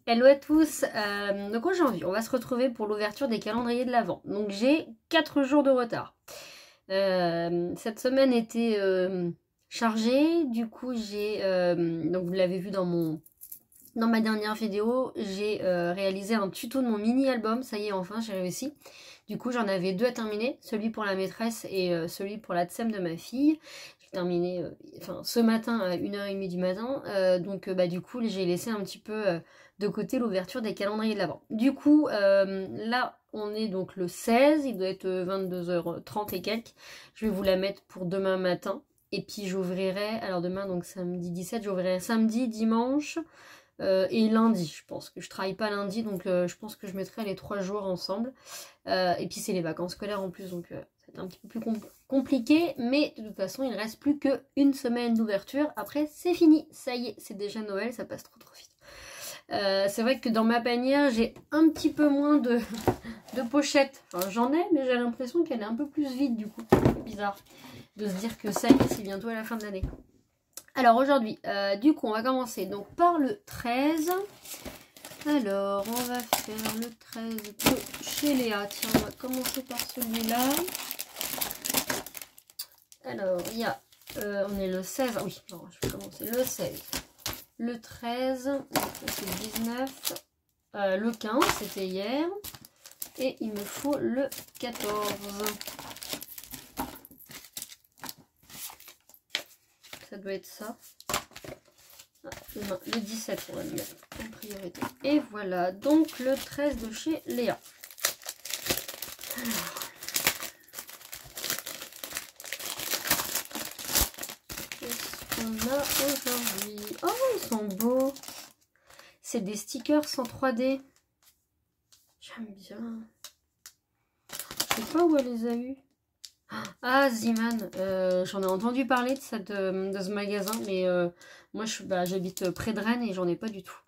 Hello à tous, donc aujourd'hui on va se retrouver pour l'ouverture des calendriers de l'Avent. Donc j'ai 4 jours de retard. Cette semaine était chargée, du coup j'ai, donc vous l'avez vu dans ma dernière vidéo, j'ai réalisé un tuto de mon mini album, ça y est enfin j'ai réussi. Du coup j'en avais 2 à terminer, celui pour la maîtresse et celui pour la tsem de ma fille. J'ai terminé ce matin à 1h30 du matin, donc du coup j'ai laissé un petit peu de côté l'ouverture des calendriers de l'Avent. Du coup là on est donc le 16, il doit être 22h30 et quelques. Je vais vous la mettre pour demain matin. Et puis j'ouvrirai, alors demain donc samedi 17, j'ouvrirai samedi, dimanche et lundi. Je pense que je travaille pas lundi, donc je pense que je mettrai les 3 jours ensemble. Et puis c'est les vacances scolaires en plus, donc c'est un petit peu plus compliqué. Mais de toute façon, il ne reste plus qu'une semaine d'ouverture. Après, c'est fini. Ça y est, c'est déjà Noël, ça passe trop vite. C'est vrai que dans ma panière, j'ai un petit peu moins de pochettes. Enfin, j'en ai, mais j'ai l'impression qu'elle est un peu plus vide du coup. C'est bizarre de se dire que ça y est, c'est bientôt à la fin de l'année. Alors aujourd'hui, du coup, on va commencer donc par le 13. Alors, on va faire le 13 de chez Léa. Tiens, on va commencer par celui-là. Alors, il y a... on est le 16. Oui, non, je vais commencer le 16. Le 13, c'est le 19. Le 15, c'était hier. Et il me faut le 14. Ça doit être ça. Le 17, on va le mettre en priorité. Et voilà, donc le 13 de chez Léa. Alors. Qu'est-ce qu'on a aujourd'hui? Oh, ils sont beaux. C'est des stickers en 3D. J'aime bien. Je sais pas où elle les a eus. Ah, Ziman, j'en ai entendu parler de ce magasin, mais moi j'habite près de Rennes et j'en ai pas du tout.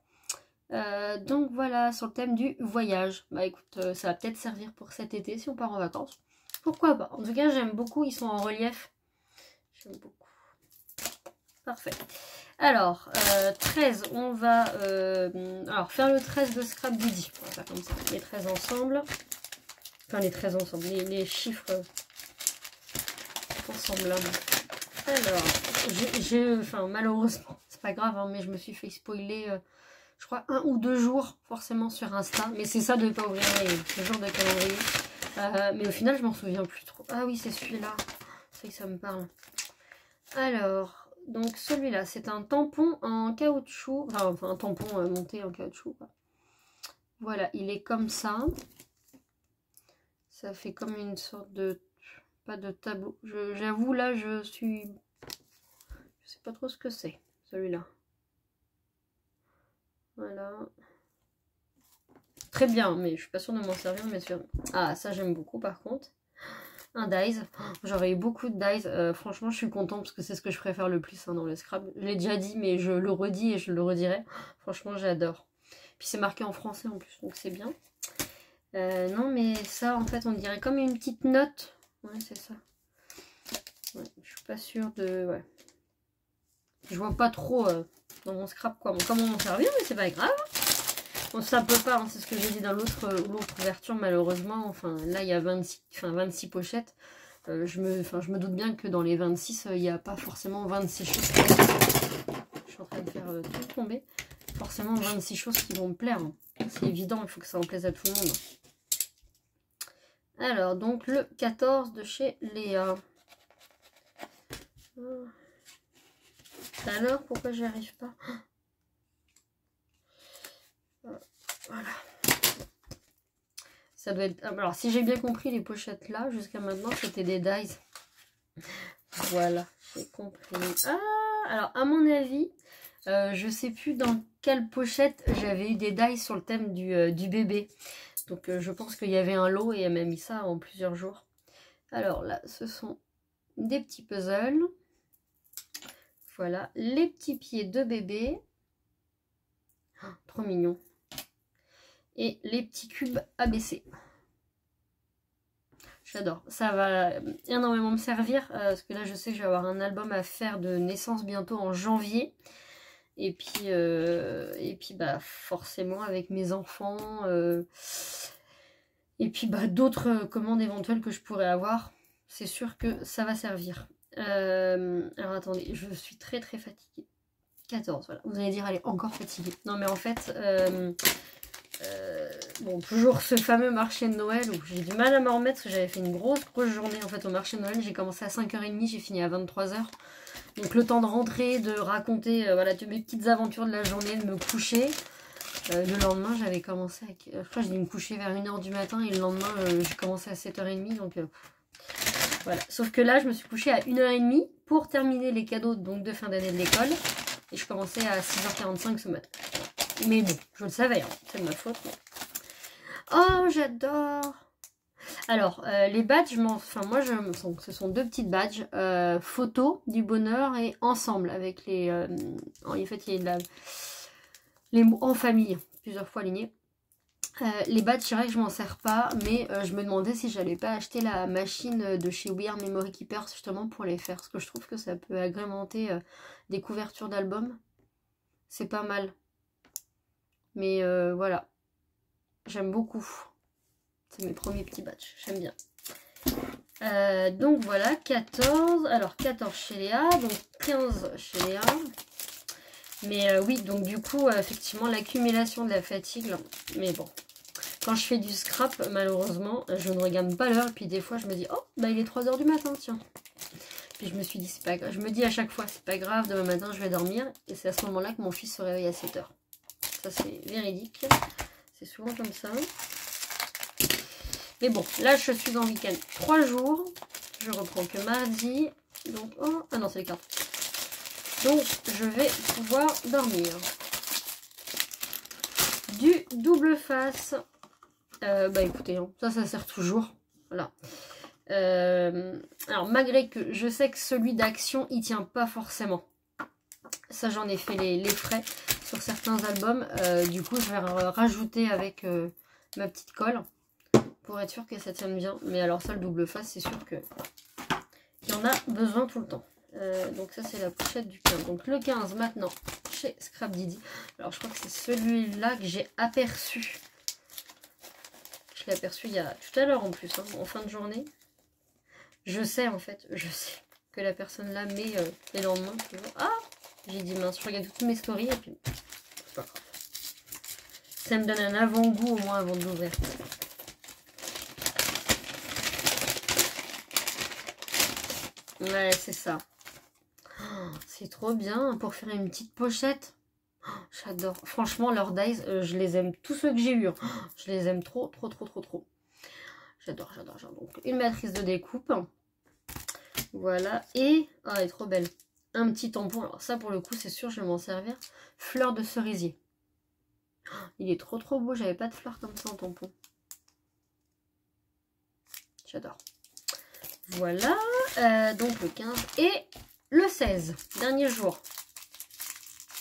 Donc voilà, sur le thème du voyage. Bah écoute, ça va peut-être servir pour cet été si on part en vacances. Pourquoi pas? En tout cas, j'aime beaucoup, ils sont en relief. J'aime beaucoup. Parfait. Alors, 13, on va alors faire le 13 de Scrap Buddy. On va faire comme ça, les 13 ensemble. Enfin, les 13 ensemble, les chiffres semblables. Alors, enfin, malheureusement, c'est pas grave, hein, mais je me suis fait spoiler, je crois, 1 ou 2 jours, forcément, sur Insta. Mais c'est ça de ne pas ouvrir les jours de calendrier. Mais au final, je m'en souviens plus trop. Ah oui, c'est celui-là. Ça me parle. Alors, donc celui-là, c'est un tampon en caoutchouc. Enfin, un tampon monté en caoutchouc, quoi. Voilà, il est comme ça. Ça fait comme une sorte de... Pas de tableau. J'avoue, là, je sais pas trop ce que c'est, celui-là. Voilà. Très bien, mais je suis pas sûre de m'en servir, mais sûr. Ah, ça, j'aime beaucoup, par contre. Un dies. J'aurais eu beaucoup de dies. Franchement, je suis contente parce que c'est ce que je préfère le plus, hein, dans le Scrap. Je l'ai déjà dit, mais je le redis et je le redirai. Franchement, j'adore. Puis c'est marqué en français en plus, donc c'est bien. Non, mais ça, en fait, on dirait comme une petite note. Ouais, c'est ça. Ouais, je suis pas sûre de... Ouais. Je vois pas trop dans mon Scrap comment m'en servir, mais c'est pas grave. Bon, ça peut pas, hein, c'est ce que j'ai dit dans l'autre ouverture, malheureusement. Enfin, là, il y a 26 pochettes. Je me doute bien que dans les 26, il n'y a pas forcément 26 choses. Je suis en train de faire tout tomber. Forcément 26 choses qui vont me plaire. Hein. C'est évident, il faut que ça en plaise à tout le monde. Alors, donc le 14 de chez Léa. Alors, pourquoi j'y arrive pas? Voilà. Ça doit être... Alors, si j'ai bien compris, les pochettes là, jusqu'à maintenant, c'était des dies. Voilà, j'ai compris. Ah, alors, à mon avis, je sais plus dans quelle pochette j'avais eu des dies sur le thème du bébé. Donc, je pense qu'il y avait un lot et elle m'a mis ça en plusieurs jours. Alors là, ce sont des petits puzzles. Voilà, les petits pieds de bébé. Oh, trop mignon. Et les petits cubes ABC. J'adore. Ça va énormément me servir. Parce que là, je sais que je vais avoir un album à faire de naissance bientôt en janvier. Et puis bah, forcément avec mes enfants. Et puis bah, d'autres commandes éventuelles que je pourrais avoir. C'est sûr que ça va servir. Alors attendez, je suis très très fatiguée. 14, voilà. Vous allez dire, elle est encore fatiguée. Non mais en fait, bon, toujours ce fameux marché de Noël où j'ai du mal à m'en remettre parce que j'avais fait une grosse journée en fait au marché de Noël. J'ai commencé à 5h30, j'ai fini à 23h. Donc le temps de rentrer, de raconter voilà, mes petites aventures de la journée, de me coucher. Le lendemain, j'avais commencé à... Je crois que j'ai dû me coucher vers 1h du matin et le lendemain, j'ai commencé à 7h30. Donc voilà. Sauf que là, je me suis couchée à 1h30 pour terminer les cadeaux donc, de fin d'année de l'école. Et je commençais à 6h45 ce matin. Mais bon, je le savais, hein, c'est de ma faute. Mais... Oh, j'adore! Alors, les badges, enfin moi, ce sont 2 petites badges. Photo du bonheur et ensemble, avec les... en fait, il y a les mots en famille, plusieurs fois alignés. Les badges, c'est vrai que je m'en sers pas, mais je me demandais si j'allais pas acheter la machine de chez We Are Memory Keepers, justement, pour les faire. Parce que je trouve que ça peut agrémenter des couvertures d'albums. C'est pas mal. Mais voilà. J'aime beaucoup. C'est mes premiers petits badges. J'aime bien. Donc voilà, 14. Alors 14 chez Léa. Donc 15 chez Léa. Mais oui, donc du coup, effectivement, l'accumulation de la fatigue. Là, mais bon. Quand je fais du scrap, malheureusement, je ne regarde pas l'heure. Puis des fois, je me dis, oh, bah il est 3h du matin, tiens. Puis je me suis dit, c'est pas grave. Je me dis à chaque fois, c'est pas grave, demain matin, je vais dormir. Et c'est à ce moment-là que mon fils se réveille à 7h. Ça, c'est véridique. C'est souvent comme ça. Mais bon, là, je suis en week-end 3 jours. Je reprends que mardi. Donc, oh, ah non, c'est les cartes. Donc, je vais pouvoir dormir. Du double face. Bah écoutez, hein, ça sert toujours. Voilà. Alors, malgré que je sais que celui d'action, il tient pas forcément. Ça, j'en ai fait les frais sur certains albums. Du coup, je vais rajouter avec ma petite colle pour être sûr que ça tienne bien. Mais alors ça, le double face, c'est sûr que il y en a besoin tout le temps. Donc ça, c'est la pochette du 15. Donc le 15, maintenant, chez Scrap Didi. Alors, je crois que c'est celui-là que j'ai aperçu. Je l'ai aperçu il y a tout à l'heure en plus, hein, en fin de journée. Je sais, en fait, je sais que la personne là met les lendemains. Ah! J'ai dit mince, je regarde toutes mes stories et puis c'est pas grave. Ça me donne un avant-goût au moins avant de l'ouvrir. Ouais, c'est ça. Oh, c'est trop bien pour faire une petite pochette. Oh, j'adore. Franchement, leurs dies, je les aime. Tous ceux que j'ai eu, oh, je les aime trop, trop, trop, trop, trop. J'adore, j'adore, j'adore. Donc, une matrice de découpe. Voilà. Et, oh, elle est trop belle. Un petit tampon. Alors ça, pour le coup, c'est sûr, je vais m'en servir. Fleur de cerisier. Oh, il est trop, trop beau. J'avais pas de fleurs comme ça en tampon. J'adore. Voilà. Donc, le 15 et le 16. Dernier jour.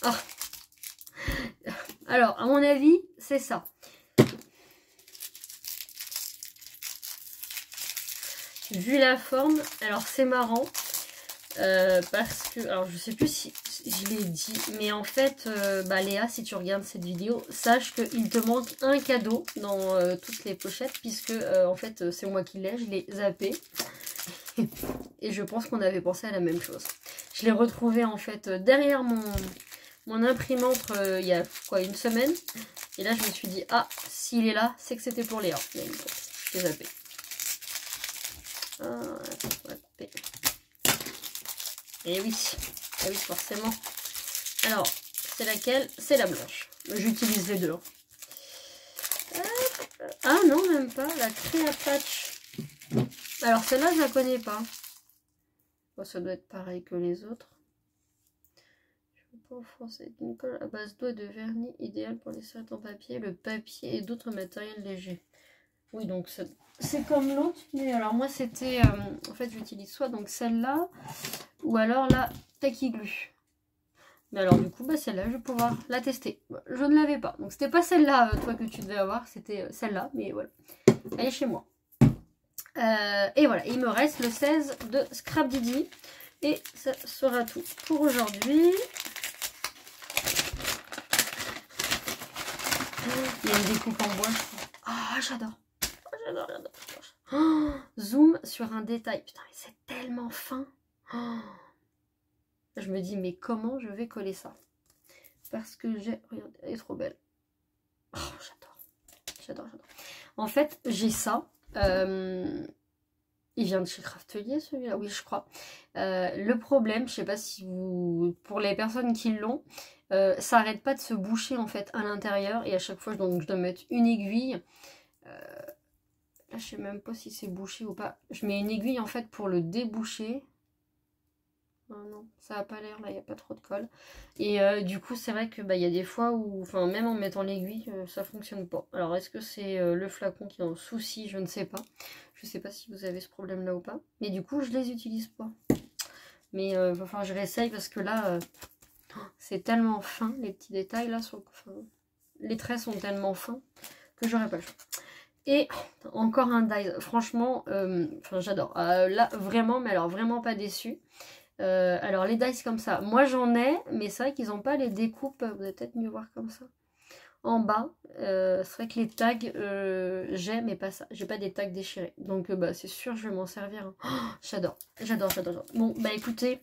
Oh. Alors, à mon avis, c'est ça. Vu la forme, alors c'est marrant. Parce que, alors je sais plus si je l'ai dit, mais en fait, bah Léa, si tu regardes cette vidéo, sache qu'il te manque un cadeau dans toutes les pochettes, puisque en fait c'est moi qui l'ai, je l'ai zappé. Et je pense qu'on avait pensé à la même chose. Je l'ai retrouvé en fait derrière mon imprimante il y a quoi, une semaine. Et là je me suis dit, ah, s'il est là, c'est que c'était pour Léa. Mais bon, je l'ai zappé. Ah, et oui, forcément. Alors, c'est laquelle? C'est la blanche. J'utilise les deux. Ah non, même pas. La Créa Patch. Alors, celle-là, je la connais pas. Bon, ça doit être pareil que les autres. Je ne veux pas offenser. Une colle à base d'eau et de vernis, idéal pour les serviettes en papier, le papier et d'autres matériels légers. Oui, donc c'est comme l'autre, mais alors moi c'était, en fait j'utilise soit donc celle-là, ou alors la Tacky Glue. Mais alors du coup, bah celle-là, je vais pouvoir la tester. Je ne l'avais pas, donc c'était pas celle-là, toi, que tu devais avoir, c'était celle-là, mais voilà. Elle est chez moi. Et voilà, il me reste le 16 de Scrap Didi, et ça sera tout pour aujourd'hui. Il y a une découpe en bois, je crois. Ah, j'adore. Oh, j'adore. Oh, zoom sur un détail. Putain, mais c'est tellement fin. Oh. Je me dis, mais comment je vais coller ça? Parce que j'ai... Regardez, elle est trop belle. Oh, j'adore. En fait, j'ai ça. Il vient de chez Craftelier, celui-là. Oui, je crois. Le problème, je sais pas si vous... Pour les personnes qui l'ont, ça arrête pas de se boucher, en fait, à l'intérieur. Et à chaque fois, donc, je dois mettre une aiguille. Là, je sais même pas si c'est bouché ou pas. Je mets une aiguille, en fait, pour le déboucher. Oh non, ça a pas l'air, là, il n'y a pas trop de colle. Et du coup, c'est vrai que il y a des fois où, enfin, même en mettant l'aiguille, ça fonctionne pas. Alors, est-ce que c'est le flacon qui est en souci? Je ne sais pas. Je sais pas si vous avez ce problème-là ou pas. Mais du coup, je les utilise pas. Mais il va falloir que je réessaye parce que là, c'est tellement fin, les petits détails, là, les traits sont tellement fins que j'aurais pas le choix. Et encore un die. Franchement, j'adore. Là, vraiment, mais alors vraiment pas déçue. Alors les dice comme ça, moi j'en ai, mais c'est vrai qu'ils n'ont pas les découpes, vous allez peut-être mieux voir comme ça. En bas, c'est vrai que les tags, j'ai, mais pas ça, j'ai pas des tags déchirés. Donc c'est sûr, je vais m'en servir. Hein. Oh, j'adore. Bon, écoutez,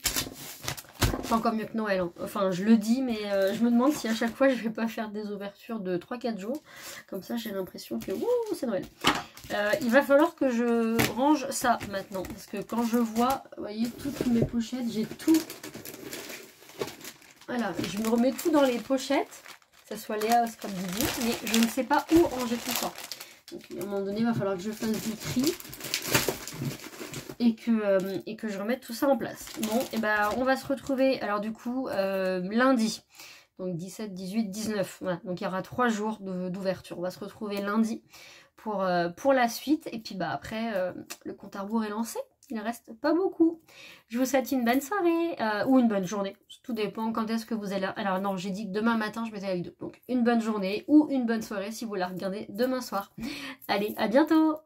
c'est encore mieux que Noël. Hein. Enfin, je le dis, mais je me demande si à chaque fois je vais pas faire des ouvertures de 3-4 jours. Comme ça, j'ai l'impression que c'est Noël. Il va falloir que je range ça maintenant. Parce que quand je vois, vous voyez, toutes mes pochettes, j'ai tout. Voilà, je me remets tout dans les pochettes. Que ce soit Léa ou Scrap Didier. Mais je ne sais pas où ranger tout ça. Donc à un moment donné, il va falloir que je fasse du tri. Et que je remette tout ça en place. Bon, et on va se retrouver, alors du coup, lundi. Donc 17, 18, 19. Voilà. Donc il y aura 3 jours d'ouverture. On va se retrouver lundi pour la suite. Et puis après, le compte à rebours est lancé. Il ne reste pas beaucoup. Je vous souhaite une bonne soirée ou une bonne journée. Tout dépend quand est-ce que vous allez... Alors non, j'ai dit que demain matin, je mettais la vidéo. Donc une bonne journée ou une bonne soirée si vous la regardez demain soir. Allez, à bientôt!